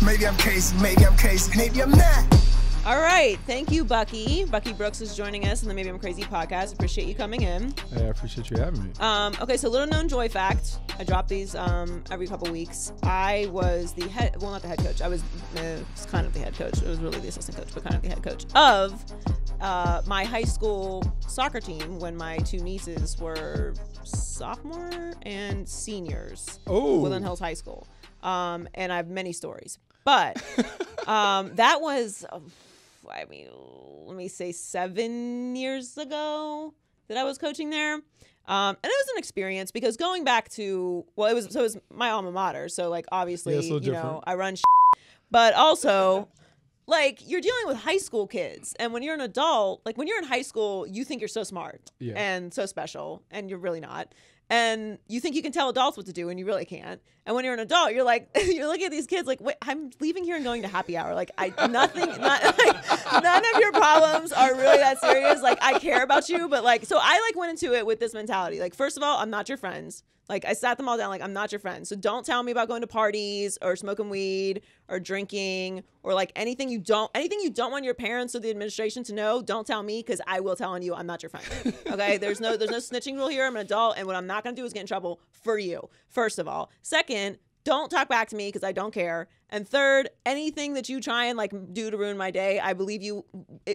Maybe I'm crazy, maybe I'm not. All right. Thank you, Bucky. Bucky Brooks is joining us in the Maybe I'm Crazy podcast. Appreciate you coming in. Hey, I appreciate you having me. Okay, so little known joy fact. I drop these every couple weeks. I was the head, well, not the head coach. I was kind of the head coach. It was really the assistant coach, but kind of the head coach of my high school soccer team when my two nieces were sophomore and seniors. Woodland Hills High School. And I have many stories. But that was, I mean, let me say 7 years ago that I was coaching there. And it was an experience because going back to, well, it was my alma mater. So like, obviously, you know, I run but also like you're dealing with high school kids. And when you're an adult, like when you're in high school, you think you're so smart and so special and you're really not. And you think you can tell adults what to do, and you really can't. And when you're an adult, you're like, you're looking at these kids like, wait, I'm leaving here and going to happy hour. Like, none of your problems are really that serious. Like, I care about you, but like, so I like went into it with this mentality. Like, first of all, I'm not your friends. Like, I sat them all down. Like, I'm not your friend. So don't tell me about going to parties or smoking weed or drinking or like anything you don't want your parents or the administration to know. Don't tell me, because I will tell on you. I'm not your friend. Okay. There's no snitching rule here. I'm an adult. And what I'm not going to do is get in trouble for you. First of all. Second, don't talk back to me because I don't care. And third, anything that you try and like do to ruin my day, I believe you,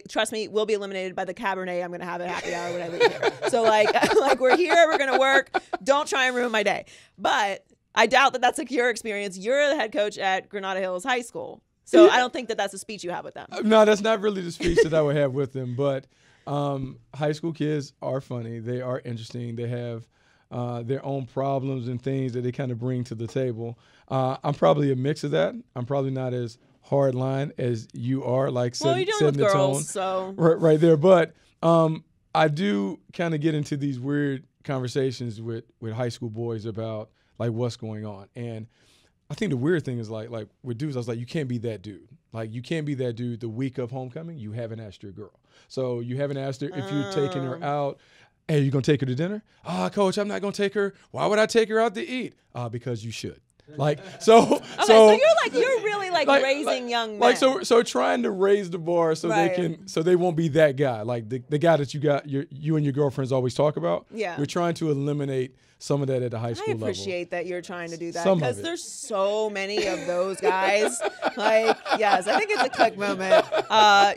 trust me, will be eliminated by the Cabernet I'm going to have at happy hour when I leave here. So like we're here, we're going to work. Don't try and ruin my day. But I doubt that that's your experience. You're the head coach at Granada Hills High School. So I don't think that that's a speech you have with them. No, that's not really the speech that I would have with them. But high school kids are funny. They are interesting. They have their own problems and things that they kind of bring to the table. I'm probably a mix of that. I'm probably not as hard line as you are, like setting the tone. So right there. But I do kind of get into these weird conversations with high school boys about like what's going on. And I think the weird thing is like with dudes, I was like, you can't be that dude. Like you can't be that dude the week of homecoming. You haven't asked your girl. So you haven't asked her if you're taking her out. Hey, you gonna take her to dinner? Coach, I'm not gonna take her. Why would I take her out to eat? Because you should. Like so. Okay, so you're really raising young men. Like so trying to raise the bar so they won't be that guy. Like the guy that you and your girlfriends always talk about. Yeah. We're trying to eliminate some of that at the high school level. I appreciate that you're trying to do that because there's so many of those guys. Like, yes, I think it's a click moment.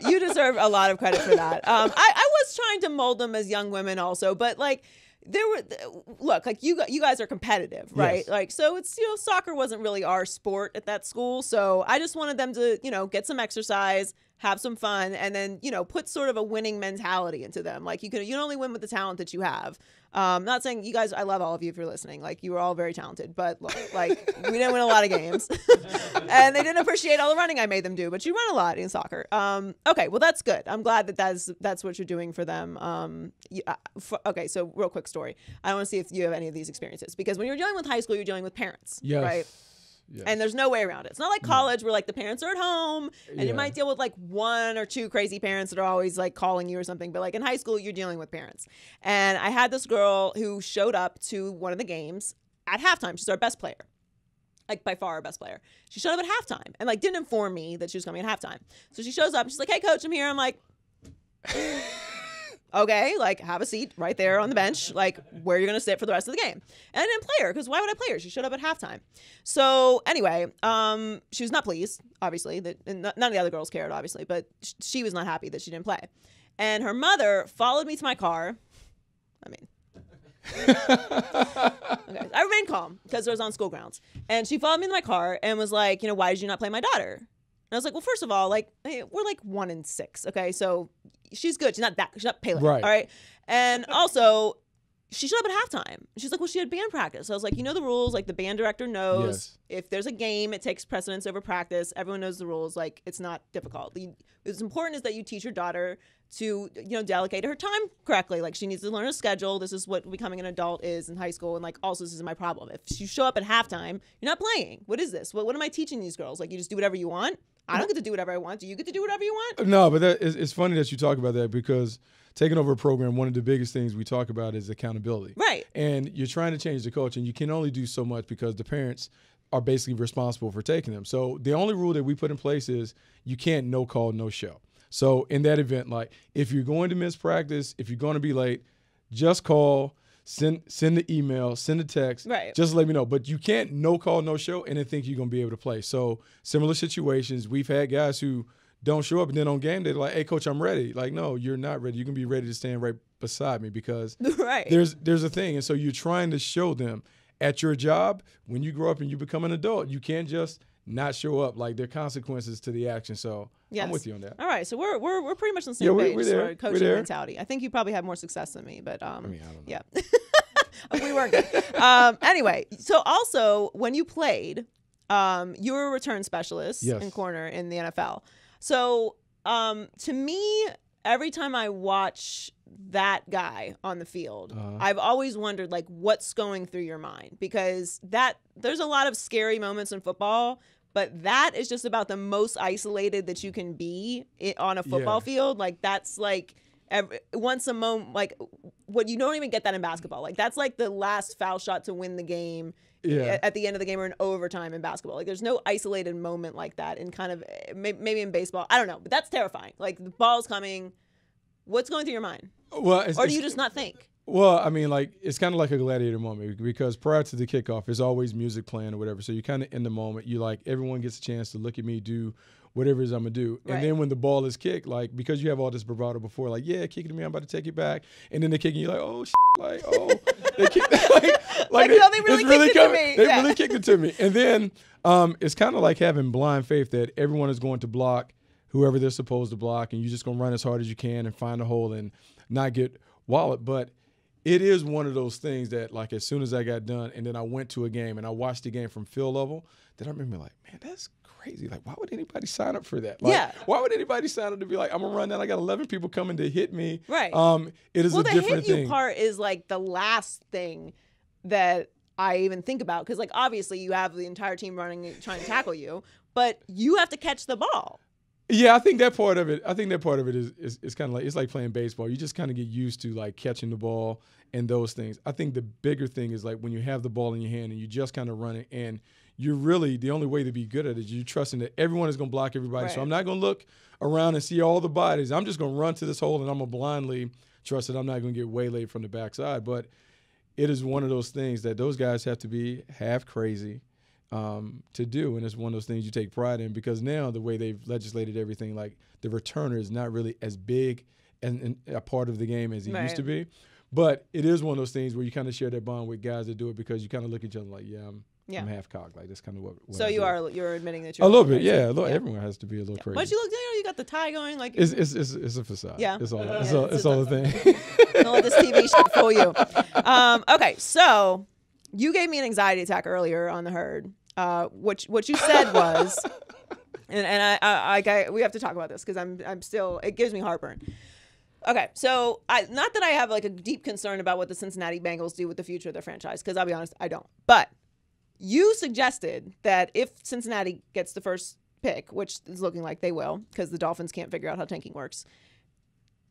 You deserve a lot of credit for that. I was trying to mold them as young women also, but like you guys are competitive, right? Yes. Like, so it's, soccer wasn't really our sport at that school. So I just wanted them to, get some exercise, have some fun, and then, put sort of a winning mentality into them. Like you can only win with the talent that you have. Not saying you guys, I love all of you if you're listening. Like you were all very talented, but like we didn't win a lot of games and they didn't appreciate all the running I made them do, but you run a lot in soccer. Okay, well that's good. I'm glad that that's what you're doing for them. Okay, so real quick story. I want to see if you have any of these experiences, because when you're dealing with high school, you're dealing with parents, right? Yes. And there's no way around it. It's not like college where like the parents are at home and you might deal with like one or two crazy parents that are always like calling you or something. But like in high school, you're dealing with parents. And I had this girl who showed up to one of the games at halftime. She's our best player, like by far our best player. She showed up at halftime and like didn't inform me that she was coming at halftime. So she shows up. She's like, "Hey, coach, I'm here." I'm like, okay, like have a seat right there on the bench, like where you're going to sit for the rest of the game. And I didn't play her because why would I play her? She showed up at halftime. So anyway, she was not pleased, obviously. None of the other girls cared, obviously, but she was not happy that she didn't play. And her mother followed me to my car. Okay, I remained calm because I was on school grounds. And she followed me to my car and was like, why did you not play my daughter? And I was like, well, first of all, like we're like 1 in 6. Okay, so she's good. She's not Pele. Right. All right. And also, she showed up at halftime. She's like, well, she had band practice. So I was like, the rules. Like the band director knows if there's a game, it takes precedence over practice. Everyone knows the rules. Like it's not difficult. What's important is that you teach your daughter to, delegate her time correctly. Like she needs to learn a schedule. This is what becoming an adult is in high school. And like, also this is my problem. If you show up at halftime, you're not playing. What is this? What am I teaching these girls? Like you just do whatever you want? I don't get to do whatever I want. Do you get to do whatever you want? No, but it's funny that you talk about that, because taking over a program, one of the biggest things we talk about is accountability. Right. And you're trying to change the culture, and you can only do so much because the parents are basically responsible for taking them. So the only rule that we put in place is you can't no call, no show. So in that event, like if you're going to miss practice, if you're going to be late, just call, send the email, send a text, right. Just let me know. But you can't no call, no show and then think you're going to be able to play. So similar situations, we've had guys who don't show up and then on game day they're like, hey, coach, I'm ready. Like, no, you're not ready. You can be ready to stand right beside me because right. there's a thing. And so you're trying to show them at your job, when you grow up and you become an adult, you can't just not show up. Like there are consequences to the action. So yes. I'm with you on that. All right, so we're pretty much on the same page for coaching mentality. I think you probably have more success than me, but I mean, I don't know. Yeah, we weren't good. Anyway, so also when you played, you were a return specialist yes. in corner in the NFL. So to me, every time I watch that guy on the field, I've always wondered like what's going through your mind, because there's a lot of scary moments in football, but that is just about the most isolated that you can be on a football field. Like that's like once a moment, like what you don't even get that in basketball. Like that's like the last foul shot to win the game. Yeah. At the end of the game or in overtime in basketball. Like there's no isolated moment like that in kind of maybe in baseball. I don't know, but that's terrifying. Like the ball's coming. What's going through your mind? Well, or do you just not think? Well, I mean, like it's kind of like a gladiator moment because prior to the kickoff, there's always music playing or whatever. So you're kind of in the moment. You like everyone gets a chance to look at me, do whatever it is I'm going to do. Right. And then when the ball is kicked, like because you have all this bravado before, like, yeah, kick it to me, I'm about to take it back. And then they're kicking you like, oh, like, oh. They kicked like no, they really kicked it to me. They really kicked it to me. And then it's kind of like having blind faith that everyone is going to block whoever they're supposed to block, and you're just going to run as hard as you can and find a hole and not get walloped. But it is one of those things that, like, as soon as I got done and then I went to a game and I watched the game from field level, that I remember like, man, that's crazy. Like, why would anybody sign up for that? Like, why would anybody sign up to be like, I'm going to run down, I got 11 people coming to hit me. Right. It is a different thing. Well, the hit you part is, like, the last thing that I even think about because, like, obviously you have the entire team running, trying to tackle you, but you have to catch the ball. Yeah, I think that part of it is kind of like, it's like playing baseball. You just kind of get used to like catching the ball and those things. I think the bigger thing is like when you have the ball in your hand and you just kind of run it, and you're really, the only way to be good at it is you're trusting that everyone is going to block everybody. Right. So I'm not going to look around and see all the bodies. I'm just going to run to this hole and I'm going to blindly trust that I'm not going to get waylaid from the backside. But it is one of those things that those guys have to be half crazy to do, and it's one of those things you take pride in because now the way they've legislated everything, like the returner is not really as big and a part of the game as he used to be, but it is one of those things where you kind of share that bond with guys that do it because you kind of look at each other like, I'm half cocked. Like that's kind of what so you're admitting that you're a little bit, everyone has to be a little crazy. But you look, you got the tie going, like it's a facade. Yeah, it's all the thing. Don't let this TV shit fool you. Okay, so you gave me an anxiety attack earlier on the herd. What you said was, and I we have to talk about this because I'm still, it gives me heartburn. Okay, so not that I have like a deep concern about what the Cincinnati Bengals do with the future of their franchise, because I'll be honest, I don't. But you suggested that if Cincinnati gets the first pick, which is looking like they will, because the Dolphins can't figure out how tanking works,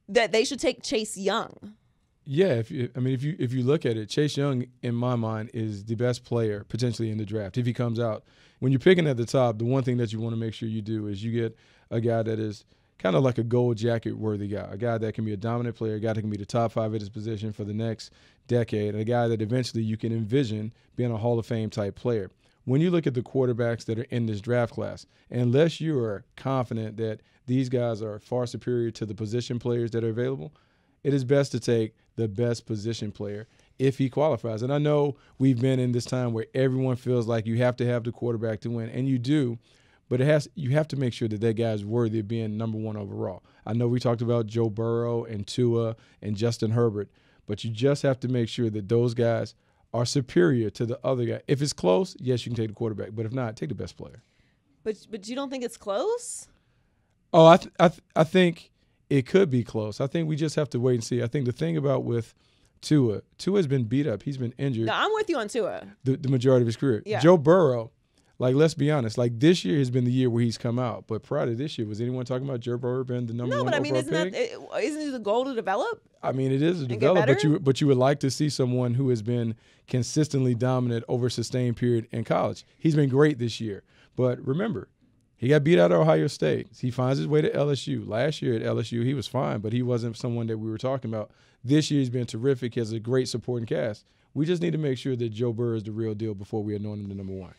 that they should take Chase Young. Yeah, if you look at it, Chase Young, in my mind, is the best player potentially in the draft. If he comes out, when you're picking at the top, the one thing that you want to make sure you do is you get a guy that is kind of like a gold jacket worthy guy, a guy that can be a dominant player, a guy that can be the top 5 at his position for the next decade, and a guy that eventually you can envision being a Hall of Fame type player. When you look at the quarterbacks that are in this draft class, unless you are confident that these guys are far superior to the position players that are available, it is best to take the best position player if he qualifies. And I know we've been in this time where everyone feels like you have to have the quarterback to win, and you do, but you have to make sure that guy is worthy of being number 1 overall. I know we talked about Joe Burrow and Tua and Justin Herbert, but you just have to make sure that those guys are superior to the other guy. If it's close, yes, you can take the quarterback, but if not, take the best player. But you don't think it's close? Oh, I think it could be close. I think we just have to wait and see. I think the thing about with Tua's been beat up. He's been injured. No, I'm with you on Tua. The majority of his career. Yeah. Joe Burrow, Like, let's be honest. Like, this year has been the year where he's come out. But prior to this year, was anyone talking about Joe Burrow being the number one overall pick? No, but I mean, isn't it the goal to develop? I mean, it is to develop, but you would like to see someone who has been consistently dominant over a sustained period in college. He's been great this year. But remember, he got beat out at Ohio State. He finds his way to LSU. Last year at LSU, he was fine, but he wasn't someone that we were talking about. This year, he's been terrific. He has a great supporting cast. We just need to make sure that Joe Burrow is the real deal before we anoint him the number one.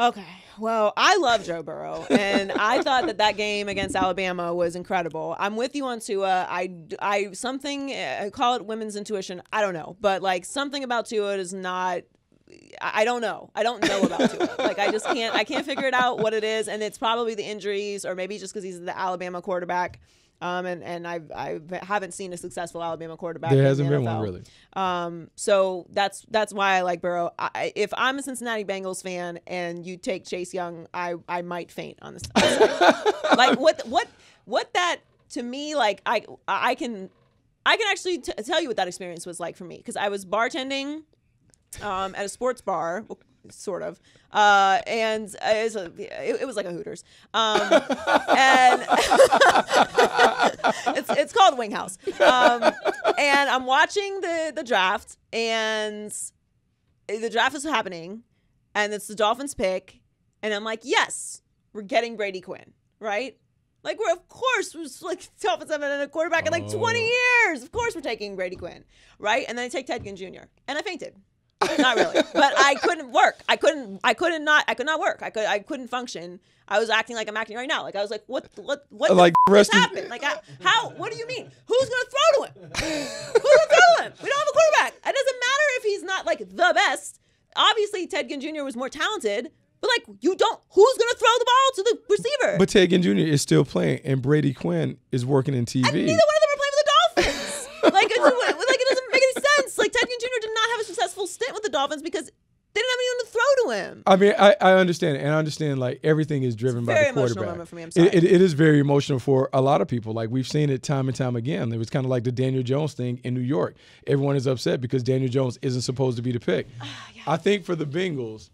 Okay. Well, I love Joe Burrow, and I thought that game against Alabama was incredible. I'm with you on Tua. I call it women's intuition. I don't know, but like something about Tua is not. I don't know. I don't know about Tua. Like I just can't. I can't figure it out what it is, and it's probably the injuries, or maybe just because he's the Alabama quarterback. And I haven't seen a successful Alabama quarterback. There hasn't been one really. So that's why I like Burrow. If I'm a Cincinnati Bengals fan and you take Chase Young, I might faint on this. Like what that to me, like I can actually tell you what that experience was like for me, because I was bartending at a sports bar. Sort of, and it was like a Hooters, and it's called Wing House, and I'm watching the draft, and the draft is happening, and it's the Dolphins pick, and I'm like, yes, we're getting Brady Quinn, right? Like we're like Dolphins haven't had a quarterback in like 20 years. Of course we're taking Brady Quinn, right? And then I take Ted Ginn Jr. and I fainted. Not really, but I couldn't work. I could not work. I couldn't function. I was acting like I'm acting right now. Like I was like, what like just happened? Like how? What do you mean? Who's gonna throw to him? Who's gonna throw to him? We don't have a quarterback. It doesn't matter if he's not like the best. Obviously, Ted Ginn Jr. was more talented, but like you don't. Who's gonna throw the ball to the receiver? But Ted Ginn Jr. is still playing, and Brady Quinn is working in TV. And neither one of them are playing for the Dolphins. Like it doesn't make any sense. Like Ted Ginn Jr. did not have a successful stint with the Dolphins because they didn't have anyone to throw to him. I mean, I understand it, and I understand like everything is driven by the quarterback. Very emotional moment for me. I'm sorry. It is very emotional for a lot of people. Like we've seen it time and time again. It was kind of like the Daniel Jones thing in New York. Everyone is upset because Daniel Jones isn't supposed to be the pick. Yeah. I think for the Bengals,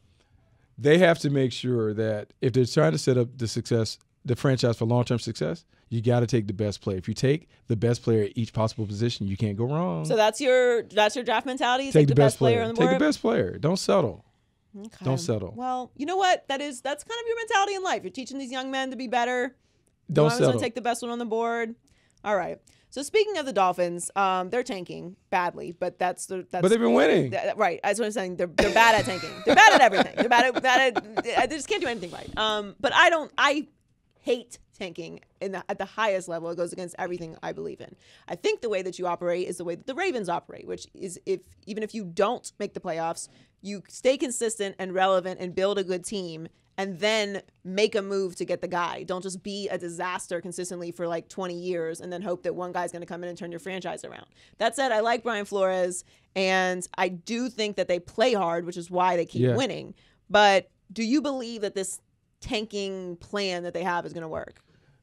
they have to make sure that if they're trying to set up the franchise for long-term success, you got to take the best player. If you take the best player at each possible position, you can't go wrong. So that's your draft mentality? Take the best player on the board? Take the best player. Don't settle. Okay. Don't settle. Well, you know what? That's kind of your mentality in life. You're teaching these young men to be better. Don't settle. Going to take the best one on the board. All right. So speaking of the Dolphins, they're tanking badly, but that's But they've been winning. Right. That's what I'm saying. They're bad at tanking. They're bad at everything. They're bad at they just can't do anything right. But I hate tanking at the highest level. It goes against everything I believe in. I think the way that you operate is the way that the Ravens operate, which is even if you don't make the playoffs, you stay consistent and relevant and build a good team and then make a move to get the guy. Don't just be a disaster consistently for like 20 years and then hope that one guy's going to come in and turn your franchise around. That said, I like Brian Flores, and I do think that they play hard, which is why they keep winning. But do you believe that this tanking plan that they have is going to work?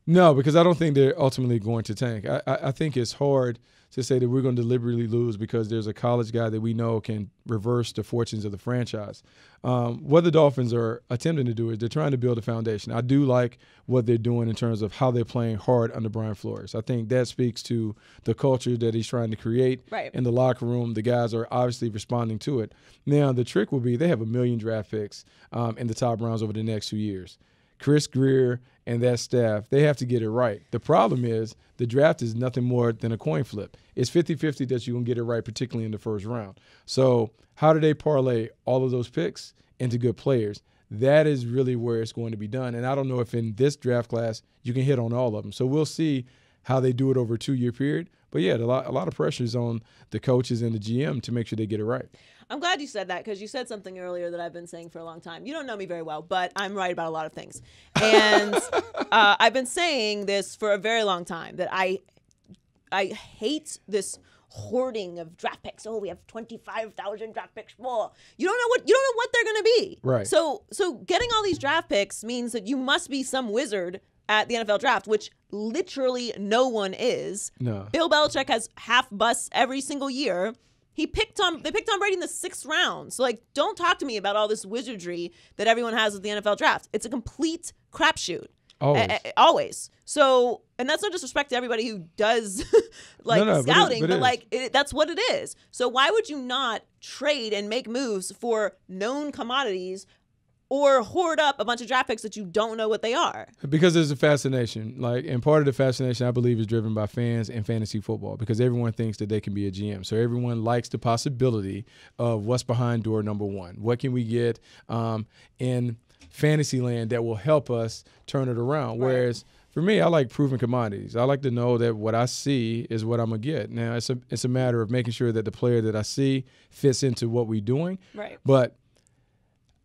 No, because I don't think they're ultimately going to tank. I think it's hard to say that we're going to deliberately lose because there's a college guy that we know can reverse the fortunes of the franchise. What the Dolphins are attempting to do is they're trying to build a foundation. I do like what they're doing in terms of how they're playing hard under Brian Flores. I think that speaks to the culture that he's trying to create in the locker room. The guys are obviously responding to it. Now, the trick will be they have 1 million draft picks in the top rounds over the next 2 years. Chris Greer and that staff, they have to get it right. The problem is the draft is nothing more than a coin flip. It's 50-50 that you're going to get it right, particularly in the first round. So how do they parlay all of those picks into good players? That is really where it's going to be done. And I don't know if in this draft class you can hit on all of them. So we'll see how they do it over a 2-year period. But, yeah, a lot of pressure is on the coaches and the GM to make sure they get it right. I'm glad you said that because you said something earlier that I've been saying for a long time. You don't know me very well, but I'm right about a lot of things. And I've been saying this for a very long time, that I hate this hoarding of draft picks. Oh, we have 25,000 draft picks more. You don't know what they're going to be. Right. So getting all these draft picks means that you must be some wizard at the NFL draft, which literally no one is. No. Bill Belichick has half busts every single year. They picked Tom Brady in the 6th round. So, like, don't talk to me about all this wizardry that everyone has with the NFL draft. It's a complete crapshoot. Always. So, and that's no disrespect to everybody who does scouting, but that's what it is. So why would you not trade and make moves for known commodities or hoard up a bunch of draft picks that you don't know what they are? Because there's a fascination. And part of the fascination, I believe, is driven by fans and fantasy football, because everyone thinks that they can be a GM. So everyone likes the possibility of what's behind door number one. What can we get in fantasy land that will help us turn it around? Right. Whereas for me, I like proven commodities. I like to know that what I see is what I'm going to get. Now, it's a matter of making sure that the player that I see fits into what we're doing. Right. But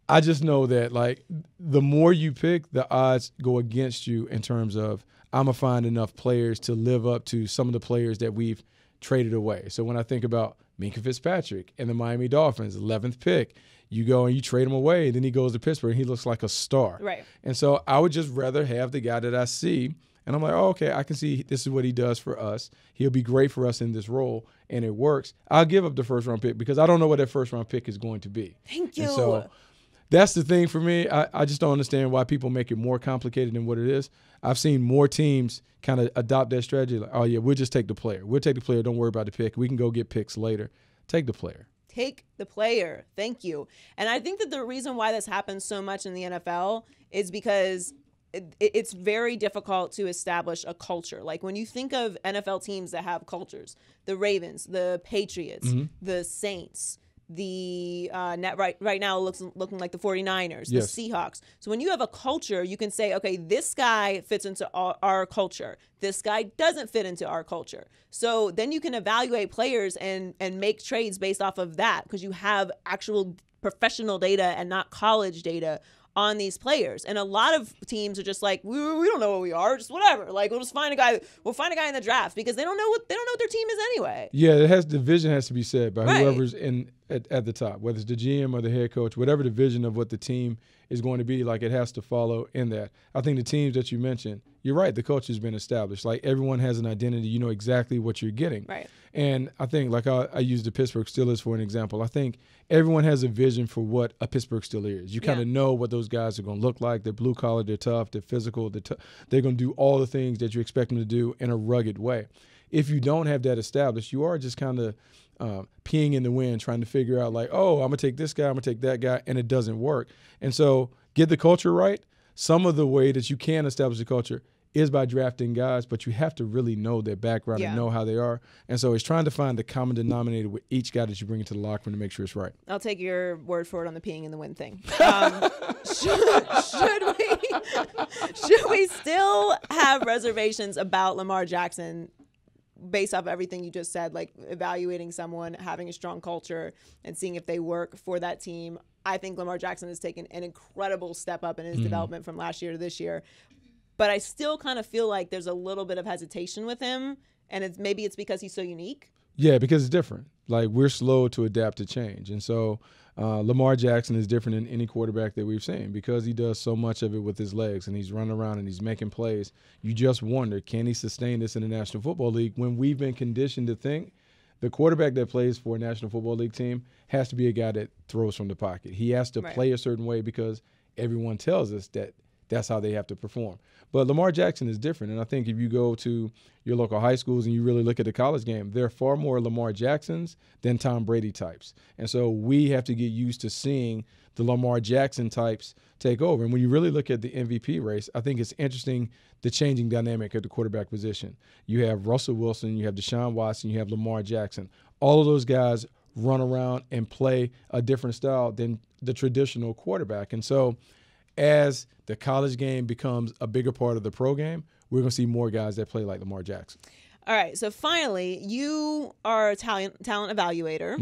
I just know that, like, the more you pick, the odds go against you in terms of I'm going to find enough players to live up to some of the players that we've traded away. So when I think about Minkah Fitzpatrick and the Miami Dolphins, 11th pick, you go and you trade him away, and then he goes to Pittsburgh, and he looks like a star. Right. And so I would just rather have the guy that I see, and I'm like, oh, okay, I can see this is what he does for us. He'll be great for us in this role, and it works. I'll give up the first-round pick because I don't know what that first-round pick is going to be. Thank you. And so that's the thing for me. I just don't understand why people make it more complicated than what it is. I've seen more teams kind of adopt that strategy. Like, oh, yeah, we'll just take the player. We'll take the player. Don't worry about the pick. We can go get picks later. Take the player. Take the player. Thank you. And I think that the reason why this happens so much in the NFL is because it's very difficult to establish a culture. Like, when you think of NFL teams that have cultures, the Ravens, the Patriots, the Saints, the right now looking like the 49ers, yes, the Seahawks. So when you have a culture, you can say, okay, this guy fits into our culture. This guy doesn't fit into our culture. So then you can evaluate players and make trades based off of that, because you have actual professional data and not college data on these players. And a lot of teams are just like, we don't know what we are, just whatever. Like, we'll find a guy in the draft, because they don't know what their team is anyway. Yeah, the vision has to be set by whoever's at the top, whether it's the GM or the head coach, whatever the vision of what the team is going to be, like, it has to follow in that. I think the teams that you mentioned, you're right, the culture has been established. Like, everyone has an identity. You know exactly what you're getting. Right. And I think, like, I use the Pittsburgh Steelers for an example. I think everyone has a vision for what a Pittsburgh Steeler is. You kind of know what those guys are going to look like. They're blue collar, they're tough, they're physical, they're going to do all the things that you expect them to do in a rugged way. If you don't have that established, you are just kind of peeing in the wind, trying to figure out, like, oh, I'm going to take this guy, I'm going to take that guy, and it doesn't work. And so get the culture right. Some of the way that you can establish a culture is by drafting guys, but you have to really know their background and know how they are. And so it's trying to find the common denominator with each guy that you bring into the locker room to make sure it's right. I'll take your word for it on the peeing in the wind thing. Should we still have reservations about Lamar Jackson based off everything you just said, like evaluating someone, having a strong culture, and seeing if they work for that team? I think Lamar Jackson has taken an incredible step up in his development from last year to this year. But I still kind of feel like there's a little bit of hesitation with him, and maybe it's because he's so unique. Yeah, because it's different. Like, we're slow to adapt to change. And so Lamar Jackson is different than any quarterback that we've seen, because he does so much of it with his legs, and he's running around and he's making plays. You just wonder, can he sustain this in the National Football League, when we've been conditioned to think the quarterback that plays for a National Football League team has to be a guy that throws from the pocket. He has to play a certain way because everyone tells us that that's how they have to perform. But Lamar Jackson is different. And I think if you go to your local high schools and you really look at the college game, there are far more Lamar Jacksons than Tom Brady types. And so we have to get used to seeing the Lamar Jackson types take over. And when you really look at the MVP race, I think it's interesting the changing dynamic at the quarterback position. You have Russell Wilson, you have Deshaun Watson, you have Lamar Jackson. All of those guys run around and play a different style than the traditional quarterback. And so as the college game becomes a bigger part of the pro game, we're going to see more guys that play like Lamar Jackson. All right, so finally, you are a talent evaluator.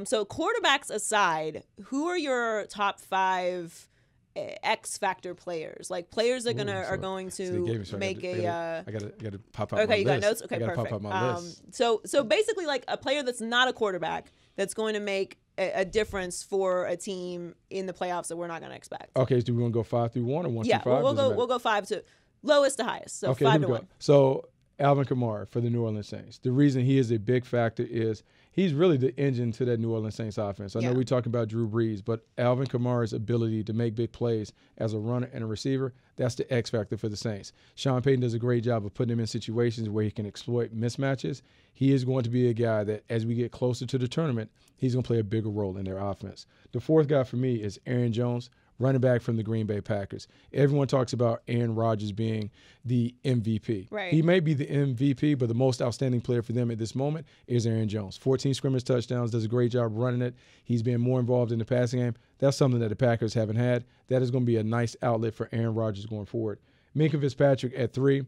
So quarterbacks aside, who are your top 5 X factor players? Like, players that are going to make a. I got to pop out my list. Okay, you got notes. Okay, I got to perfect. pop out my list. So basically, like, a player that's not a quarterback that's going to make a difference for a team in the playoffs that we're not going to expect. Okay, so do we want to go 5 through 1 or 1 through 5? Yeah, we'll go 5 to lowest to highest. So okay, 5 to 1. So Alvin Kamara for the New Orleans Saints. The reason he is a big factor is he's really the engine to that New Orleans Saints offense. I know we talk about Drew Brees, but Alvin Kamara's ability to make big plays as a runner and a receiver, that's the X factor for the Saints. Sean Payton does a great job of putting him in situations where he can exploit mismatches. He is going to be a guy that, as we get closer to the tournament, he's going to play a bigger role in their offense. The fourth guy for me is Aaron Jones, running back from the Green Bay Packers. Everyone talks about Aaron Rodgers being the MVP. Right. He may be the MVP, but the most outstanding player for them at this moment is Aaron Jones. 14 scrimmage touchdowns, does a great job running it. He's been more involved in the passing game. That's something that the Packers haven't had. That is going to be a nice outlet for Aaron Rodgers going forward. Minkah Fitzpatrick at 3.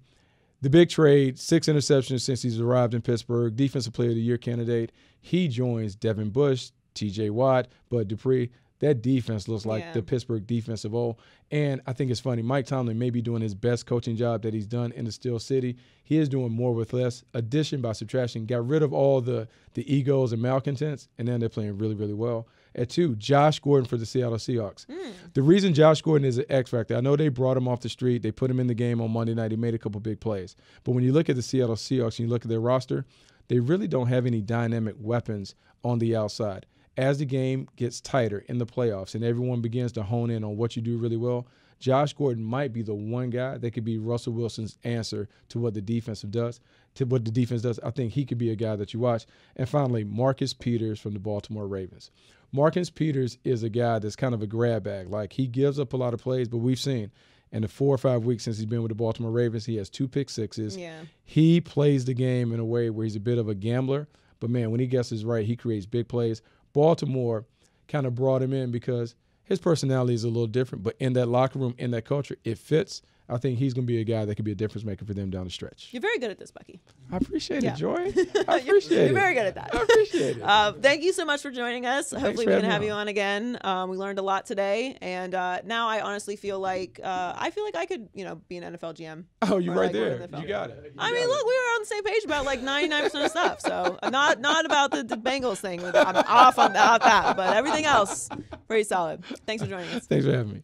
The big trade, 6 interceptions since he's arrived in Pittsburgh, Defensive Player of the Year candidate. He joins Devin Bush, T.J. Watt, Bud Dupree. That defense looks like the Pittsburgh defense of old. And I think it's funny, Mike Tomlin may be doing his best coaching job that he's done in the Steel City. He is doing more with less. Addition by subtraction. Got rid of all the egos and malcontents, and then they're playing really, really well. At 2, Josh Gordon for the Seattle Seahawks. The reason Josh Gordon is an X factor, I know they brought him off the street. They put him in the game on Monday night. He made a couple big plays. But when you look at the Seattle Seahawks and you look at their roster, they really don't have any dynamic weapons on the outside. As the game gets tighter in the playoffs and everyone begins to hone in on what you do really well, Josh Gordon might be the one guy that could be Russell Wilson's answer to what the defense does. I think he could be a guy that you watch. And finally, Marcus Peters from the Baltimore Ravens. Marcus Peters is a guy that's kind of a grab bag. Like, he gives up a lot of plays, but we've seen in the 4 or 5 weeks since he's been with the Baltimore Ravens, he has 2 pick sixes. Yeah. He plays the game in a way where he's a bit of a gambler. But, man, when he guesses right, he creates big plays. Baltimore kind of brought him in because his personality is a little different, but in that locker room, in that culture, it fits. I think he's going to be a guy that could be a difference maker for them down the stretch. You're very good at this, Bucky. I appreciate it, Joy. I appreciate it. You're very good at that. I appreciate it. Thank you so much for joining us. Hopefully we can have you on on again. We learned a lot today, and now I honestly feel like I could, be an NFL GM. Oh, you're right like there. You got it. I mean, look, we were on the same page about like 99% of stuff. So not about the Bengals thing. I'm off on that, but everything else, pretty solid. Thanks for joining us. Thanks for having me.